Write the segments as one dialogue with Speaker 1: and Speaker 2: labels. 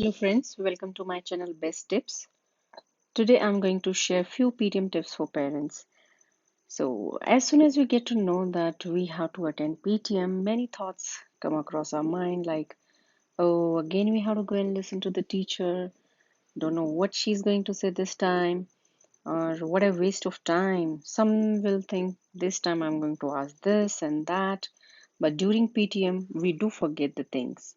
Speaker 1: Hello friends, welcome to my channel Best Tips. Today I'm going to share few PTM tips for parents. So as soon as we get to know that we have to attend PTM, many thoughts come across our mind like, oh, again we have to go and listen to the teacher, don't know what she's going to say this time, or what a waste of time. Some will think this time I'm going to ask this and that, but during PTM we do forget the things.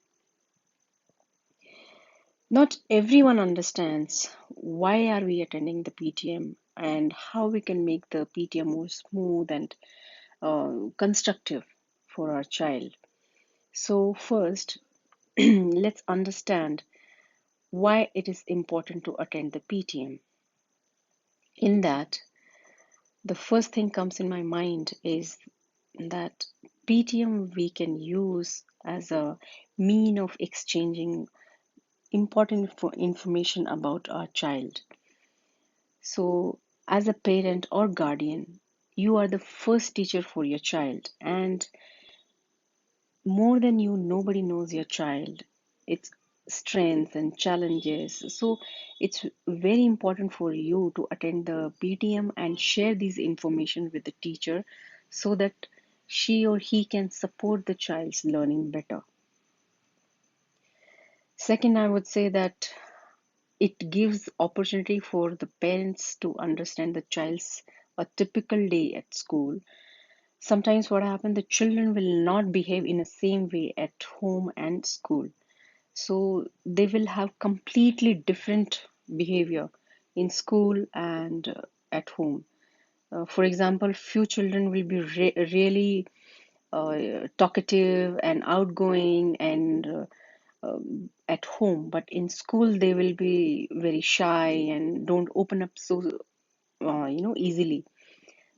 Speaker 1: Not everyone understands why are we attending the PTM and how we can make the PTM more smooth and constructive for our child. So first, let's understand why it is important to attend the PTM. In that, the first thing comes in my mind is that PTM we can use as a mean of exchanging important information about our child. So, as a parent or guardian, you are the first teacher for your child, and more than you, nobody knows your child, its strengths and challenges. So, it's very important for you to attend the PTM and share these information with the teacher so that she or he can support the child's learning better. Second, I would say that it gives opportunity for the parents to understand the child's a typical day at school. Sometimes what happens, the children will not behave in the same way at home and school. So they will have completely different behavior in school and at home. For example, few children will be really talkative and outgoing and at home, but in school they will be very shy and don't open up so easily.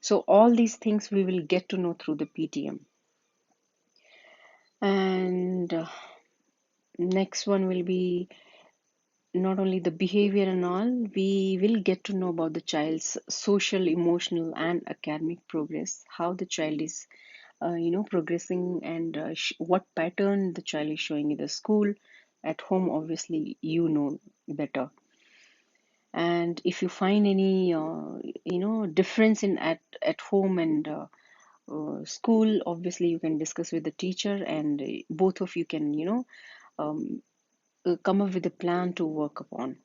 Speaker 1: So all these things we will get to know through the PTM. And next one will be not only the behavior and all, we will get to know about the child's social, emotional, and academic progress, how the child is, progressing, and what pattern the child is showing in the school. At home, obviously, you know better. And if you find any, difference in at home and school, obviously you can discuss with the teacher, and both of you can, um, come up with a plan to work upon.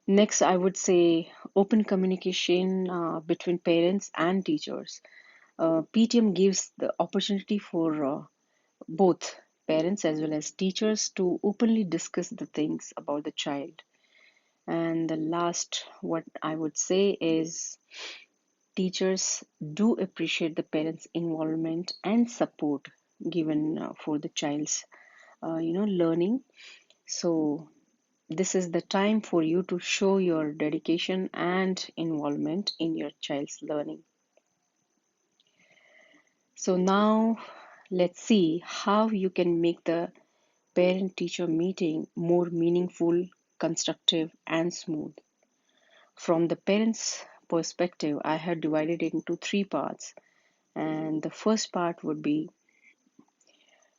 Speaker 1: Next, I would say open communication between parents and teachers. PTM gives the opportunity for both parents as well as teachers to openly discuss the things about the child. And the last, what I would say is teachers do appreciate the parents' involvement and support given for the child's, learning. So this is the time for you to show your dedication and involvement in your child's learning. So now let's see how you can make the parent teacher meeting more meaningful, constructive, and smooth. From the parent's perspective, I had divided it into three parts. And the first part would be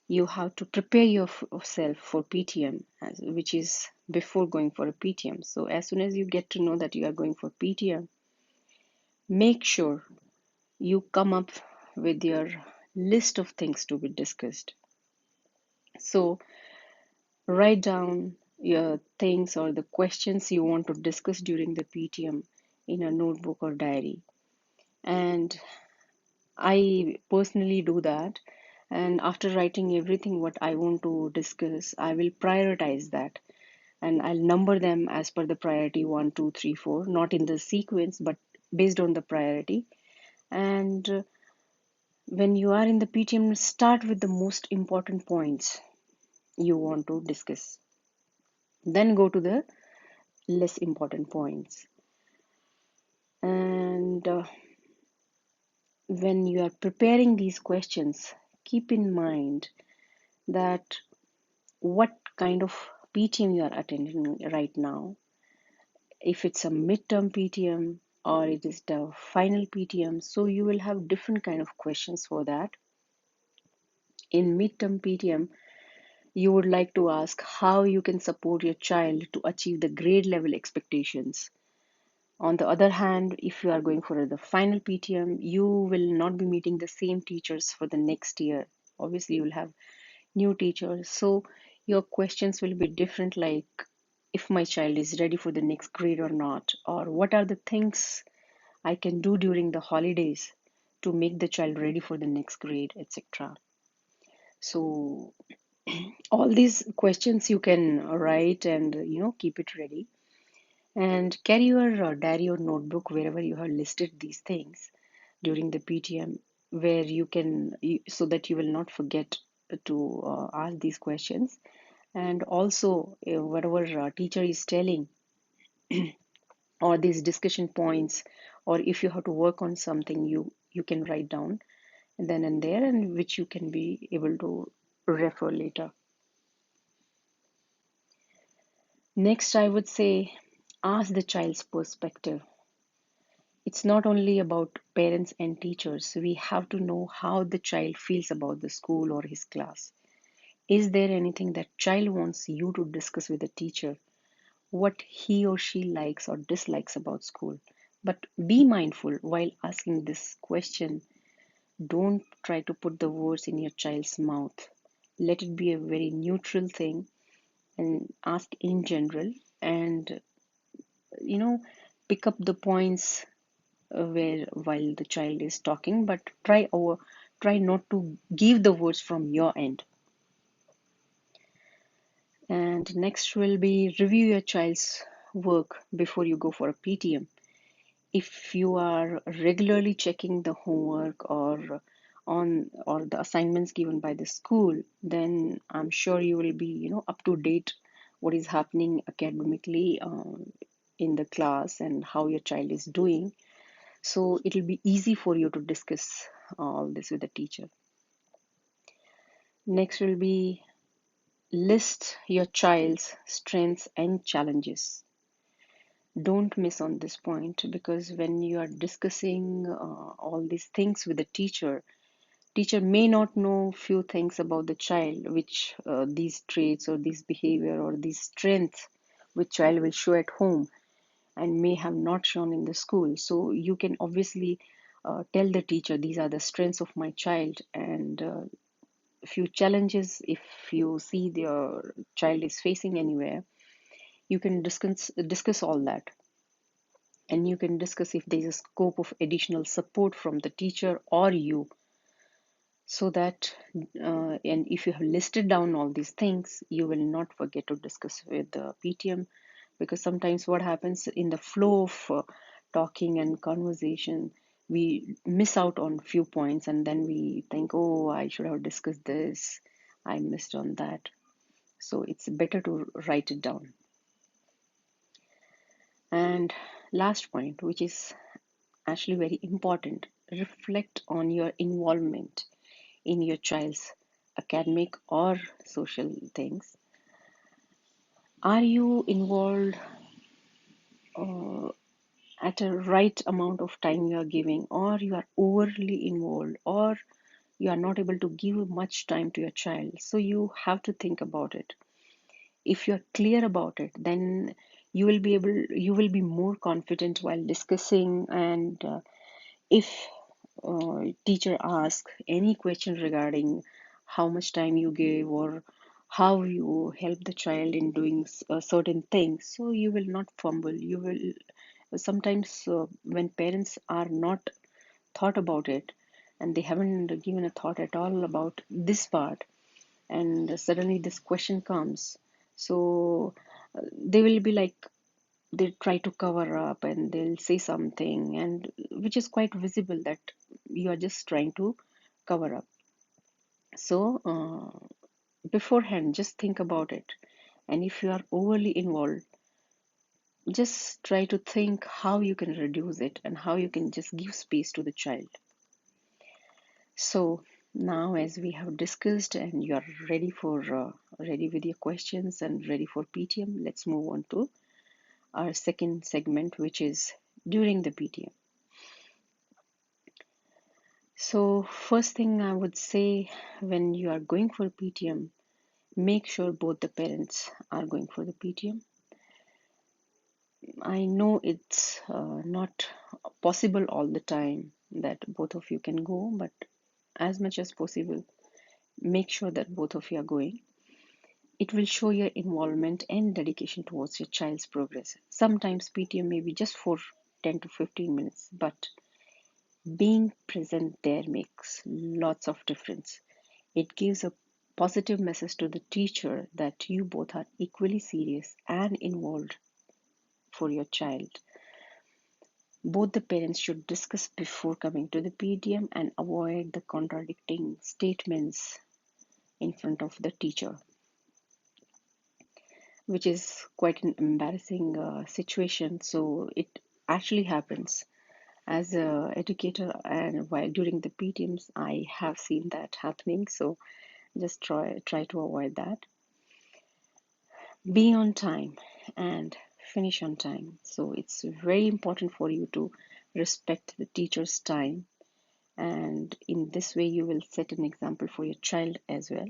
Speaker 1: you have to prepare yourself for PTM, which is before going for a PTM. So as soon as you get to know that you are going for PTM, make sure you come up with your list of things to be discussed. So write down your things or the questions you want to discuss during the PTM in a notebook or diary. And I personally do that. And after writing everything what I want to discuss, I will prioritize that and I'll number them as per the priority 1, 2, 3, 4, not in the sequence, but based on the priority. And when you are in the PTM, start with the most important points you want to discuss. Then go to the less important points. And when you are preparing these questions, keep in mind that what kind of PTM you are attending right now. If it's a midterm PTM or it is the final PTM, so you will have different kind of questions for that. In midterm PTM, You would like to ask how you can support your child to achieve the grade level expectations. On the other hand, if you are going for the final PTM, you will not be meeting the same teachers for the next year. Obviously, you will have new teachers. So your questions will be different, like if my child is ready for the next grade or not, or what are the things I can do during the holidays to make the child ready for the next grade, etc. So all these questions you can write and keep it ready and carry your diary or notebook wherever you have listed these things during the PTM, where so that you will not forget to ask these questions. And also, whatever teacher is telling, or these discussion points, or if you have to work on something, you can write down then and there, and which you can be able to refer later. Next, I would say ask the child's perspective. It's not only about parents and teachers. We have to know how the child feels about the school or his class. Is there anything that child wants you to discuss with the teacher? What he or she likes or dislikes about school? But be mindful while asking this question. Don't try to put the words in your child's mouth. Let it be a very neutral thing and ask in general, and you know pick up the points where while the child is talking, but try not to give the words from your end. And next will be review your child's work before you go for a PTM. If you are regularly checking the homework or the assignments given by the school, then I'm sure you will be up to date what is happening academically in the class and how your child is doing. So it will be easy for you to discuss all this with the teacher. Next will be list your child's strengths and challenges. Don't miss on this point, because when you are discussing all these things with the teacher may not know few things about the child, which these traits or these behavior or these strengths which child will show at home and may have not shown in the school. So you can obviously tell the teacher these are the strengths of my child, and few challenges if you see your child is facing anywhere, you can discuss all that, and you can discuss if there is a scope of additional support from the teacher or you, so that and if you have listed down all these things, you will not forget to discuss with the PTM, because sometimes what happens in the flow of talking and conversation, we miss out on few points and then we think, oh, I should have discussed this, I missed on that. So it's better to write it down. And last point, which is actually very important, reflect on your involvement in your child's academic or social things. Are you involved uh, at a right amount of time you are giving, or you are overly involved, or you are not able to give much time to your child? So you have to think about it. If you're clear about it, then you will be more confident while discussing. And if teacher asks any question regarding how much time you gave or how you help the child in doing certain things, so you will not fumble. You will sometimes when parents are not thought about it and they haven't given a thought at all about this part, and suddenly this question comes, so they will be like, they try to cover up and they'll say something, and which is quite visible that you are just trying to cover up. So beforehand, just think about it, and if you are overly involved, just try to think how you can reduce it and how you can just give space to the child. So now, as we have discussed and you are ready with your questions and ready for PTM, let's move on to our second segment, which is during the PTM. So first thing I would say, when you are going for PTM, make sure both the parents are going for the PTM. I know it's not possible all the time that both of you can go, but as much as possible, make sure that both of you are going. It will show your involvement and dedication towards your child's progress. Sometimes PTM may be just for 10 to 15 minutes, but being present there makes lots of difference. It gives a positive message to the teacher that you both are equally serious and involved for your child. Both the parents should discuss before coming to the PTM and avoid the contradicting statements in front of the teacher, which is quite an embarrassing situation. So it actually happens as a educator, and while during the PTMs, I have seen that happening. So just try to avoid that. Be on time and finish on time. So it's very important for you to respect the teacher's time, and in this way you will set an example for your child as well.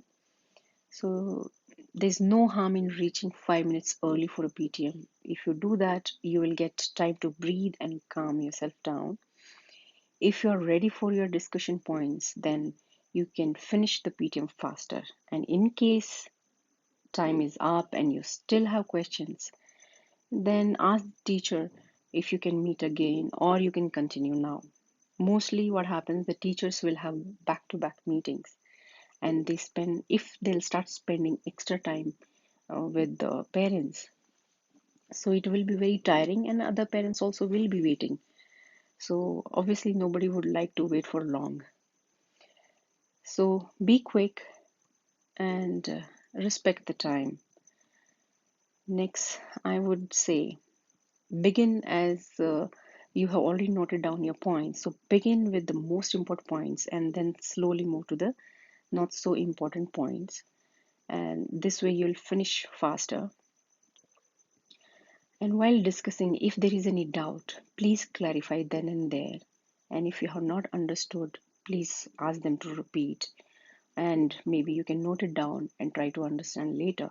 Speaker 1: So there's no harm in reaching 5 minutes early for a PTM. If you do that, you will get time to breathe and calm yourself down. If you're ready for your discussion points, then you can finish the PTM faster. And in case time is up and you still have questions, then ask the teacher if you can meet again or you can continue now. Mostly what happens, the teachers will have back-to-back meetings, and if they'll start spending extra time with the parents, so it will be very tiring and other parents also will be waiting. So obviously nobody would like to wait for long. So be quick and respect the time. Next, I would say begin as you have already noted down your points. So begin with the most important points and then slowly move to the not so important points. And this way you'll finish faster. And while discussing, if there is any doubt, please clarify then and there. And if you have not understood, please ask them to repeat. And maybe you can note it down and try to understand later.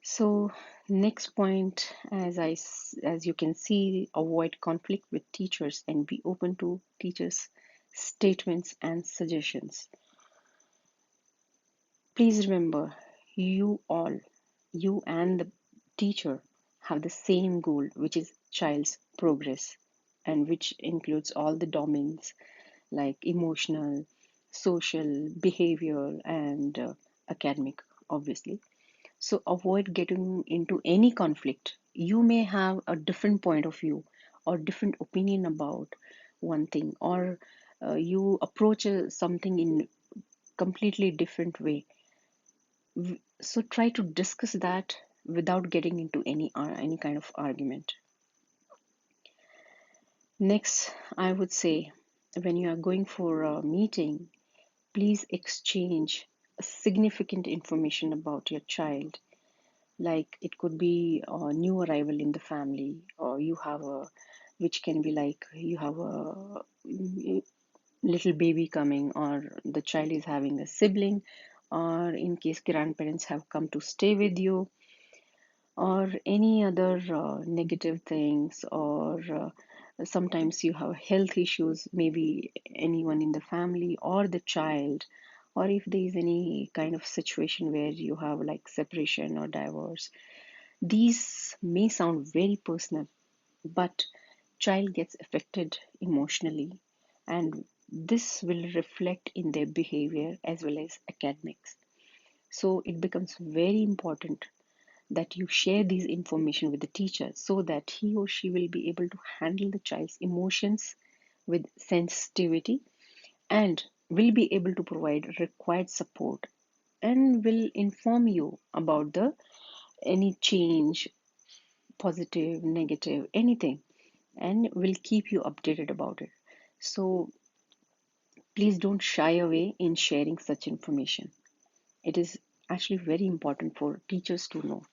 Speaker 1: So next point, as you can see, avoid conflict with teachers and be open to teachers' statements and suggestions. Please remember, you all, you and the teacher have the same goal, which is child's progress, and which includes all the domains like emotional, social, behavioral, and academic, obviously. So avoid getting into any conflict. You may have a different point of view or different opinion about one thing, or you approach something in completely different way. So try to discuss that without getting into any kind of argument. Next, I would say when you are going for a meeting, please exchange significant information about your child. Like it could be a new arrival in the family, or you have a, which can be like you have a little baby coming, or the child is having a sibling, or in case grandparents have come to stay with you, or any other negative things, or sometimes you have health issues, maybe anyone in the family or the child, or if there is any kind of situation where you have like separation or divorce. These may sound very personal, but child gets affected emotionally, and this will reflect in their behavior as well as academics. So it becomes very important that you share these information with the teacher so that he or she will be able to handle the child's emotions with sensitivity and will be able to provide required support and will inform you about the any change, positive, negative, anything, and will keep you updated about it. So please don't shy away in sharing such information. It is actually very important for teachers to know.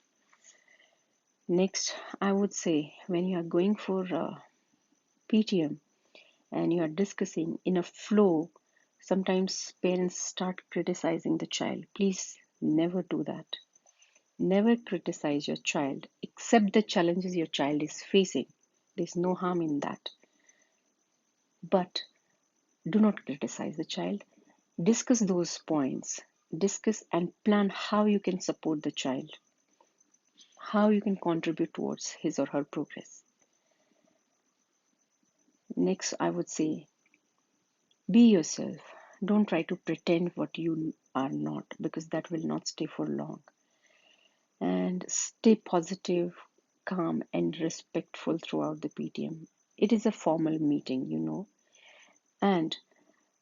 Speaker 1: Next, I would say when you are going for PTM and you are discussing in a flow, Sometimes parents start criticizing the child. Please never do that. Never criticize your child. Accept the challenges your child is facing. There's no harm in that. But do not criticize the child. Discuss those points. Discuss and plan how you can support the child, how you can contribute towards his or her progress. Next, I would say be yourself. Don't try to pretend what you are not, because that will not stay for long. And stay positive, calm, and respectful throughout the PTM. It is a formal meeting. And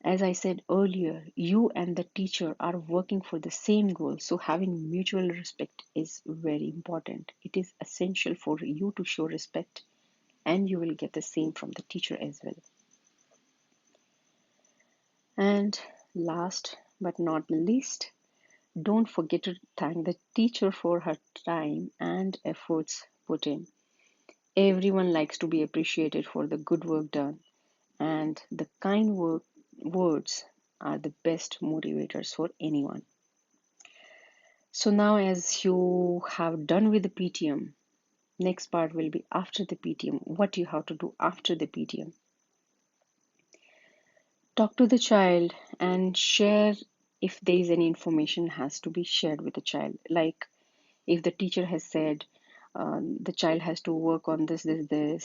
Speaker 1: as I said earlier, you and the teacher are working for the same goal, so having mutual respect is very important. It is essential for you to show respect, and you will get the same from the teacher as well. And last but not least, don't forget to thank the teacher for her time and efforts put in. Everyone likes to be appreciated for the good work done, and the words are the best motivators for anyone. So now, as you have done with the PTM, next part will be after the PTM, what you have to do after the PTM. Talk to the child and share if there is any information has to be shared with the child. Like if the teacher has said the child has to work on this,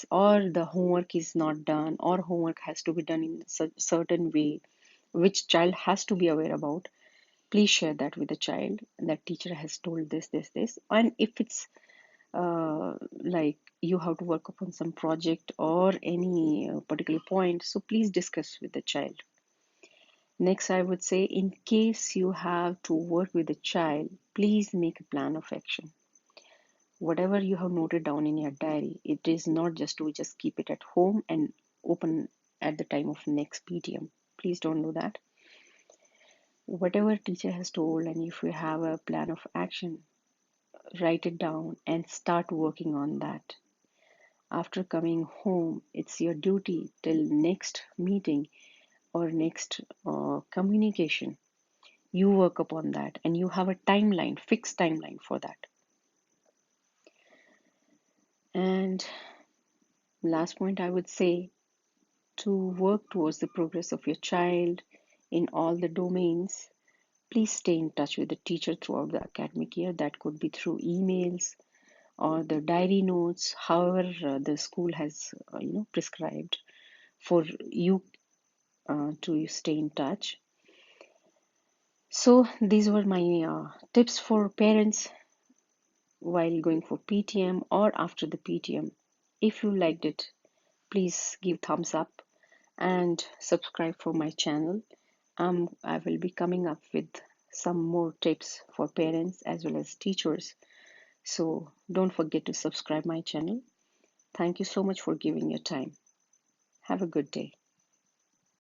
Speaker 1: or the homework is not done, or homework has to be done in a certain way, which child has to be aware about. Please share that with the child. That teacher has told this. And if it's like you have to work upon some project or any particular point, so please discuss with the child. Next, I would say, in case you have to work with a child, please make a plan of action. Whatever you have noted down in your diary, it is not just to just keep it at home and open at the time of next PTM. Please don't do that. Whatever teacher has told, and if you have a plan of action, write it down and start working on that. After coming home, it's your duty till next meeting or next communication. You work upon that and you have a timeline, fixed timeline for that. And last point, I would say, to work towards the progress of your child in all the domains, please stay in touch with the teacher throughout the academic year. That could be through emails or the diary notes, however the school has prescribed for you to stay in touch. So these were my tips for parents while going for PTM or after the PTM. If you liked it, please give thumbs up and subscribe for my channel. I will be coming up with some more tips for parents as well as teachers. So don't forget to subscribe my channel. Thank you so much for giving your time. Have a good day.